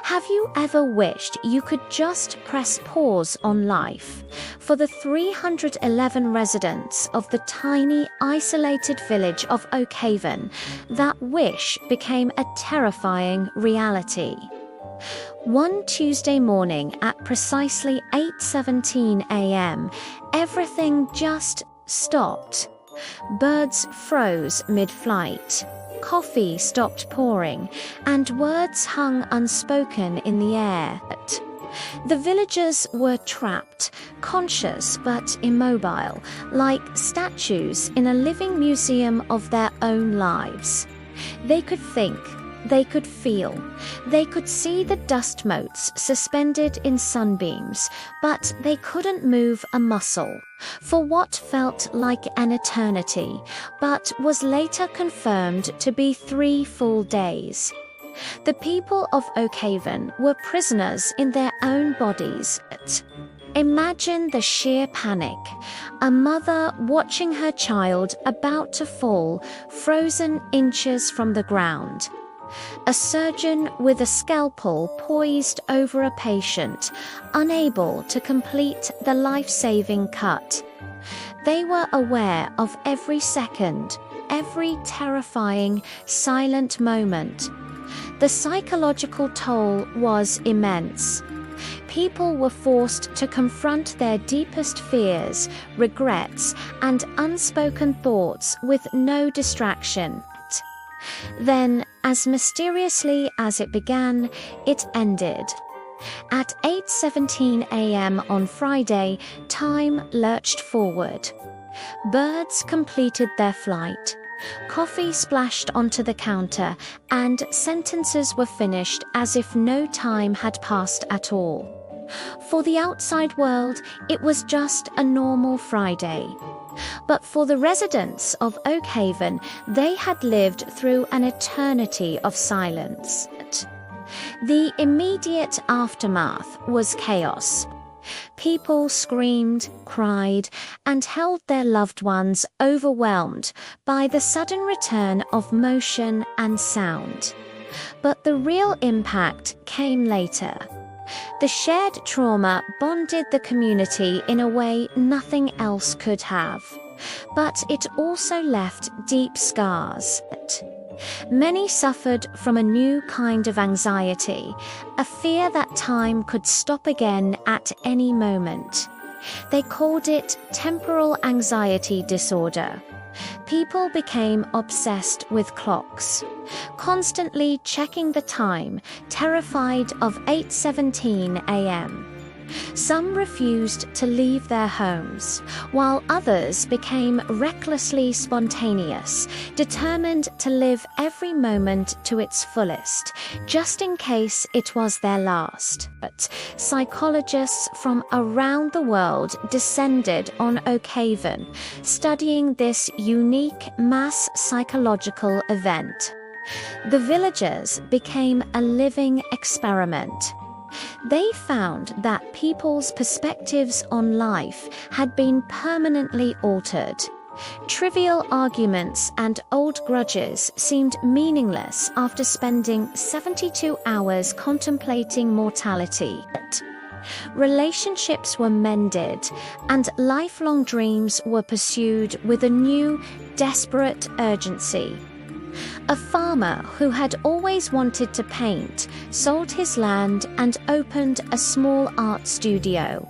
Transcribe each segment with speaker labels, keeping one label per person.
Speaker 1: Have you ever wished you could just press pause on life? For the 311 residents of the tiny, isolated village of Oakhaven, that wish became a terrifying reality. One Tuesday morning at precisely 8:17 a.m., everything just stopped. Birds froze mid-flight. Coffee stopped pouring, and words hung unspoken in the air. The villagers were trapped, conscious but immobile, like statues in a living museum of their own lives. They could think, they could feel, they could see the dust motes suspended in sunbeams, but they couldn't move a muscle for what felt like an eternity, but was later confirmed to be 3 full days. The people of Oakhaven were prisoners in their own bodies. Imagine the sheer panic. A mother watching her child about to fall, frozen inches from the ground. A surgeon with a scalpel poised over a patient, unable to complete the life-saving cut. They were aware of every second, every terrifying, silent moment. The psychological toll was immense. People were forced to confront their deepest fears, regrets, and unspoken thoughts with no distraction. Then, as mysteriously as it began, it ended. At 8:17 a.m. on Friday, time lurched forward. Birds completed their flight. Coffee splashed onto the counter, and sentences were finished as if no time had passed at all. For the outside world, it was just a normal Friday. But for the residents of Oakhaven, they had lived through an eternity of silence. The immediate aftermath was chaos. People screamed, cried, and held their loved ones, overwhelmed by the sudden return of motion and sound. But the real impact came later. The shared trauma bonded the community in a way nothing else could have. But it also left deep scars. Many suffered from a new kind of anxiety, a fear that time could stop again at any moment. They called it temporal anxiety disorder. People became obsessed with clocks, constantly checking the time, terrified of 8:17 a.m. Some refused to leave their homes, while others became recklessly spontaneous, determined to live every moment to its fullest, just in case it was their last. But psychologists from around the world descended on Oakhaven, studying this unique mass psychological event. The villagers became a living experiment. They found that people's perspectives on life had been permanently altered. Trivial arguments and old grudges seemed meaningless after spending 72 hours contemplating mortality. Relationships were mended, and lifelong dreams were pursued with a new, desperate urgency. A farmer who had always wanted to paint sold his land and opened a small art studio.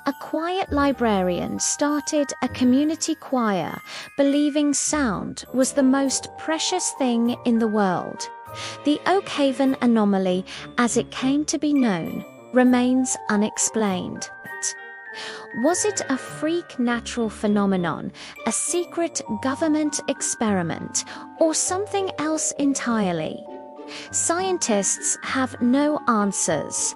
Speaker 1: A quiet librarian started a community choir, believing sound was the most precious thing in the world. The Oakhaven anomaly, as it came to be known, remains unexplained. Was it a freak natural phenomenon, a secret government experiment, or something else entirely? Scientists have no answers.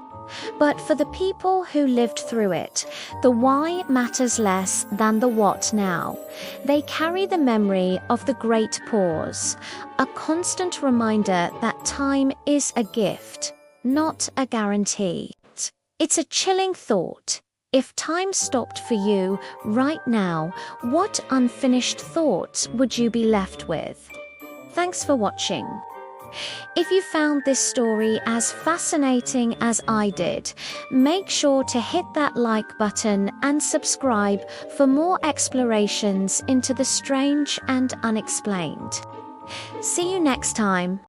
Speaker 1: But for the people who lived through it, the why matters less than the what now. They carry the memory of the Great Pause, a constant reminder that time is a gift, not a guarantee. It's a chilling thought. If time stopped for you right now, what unfinished thoughts would you be left with? Thanks for watching. If you found this story as fascinating as I did, make sure to hit that like button and subscribe for more explorations into the strange and unexplained. See you next time.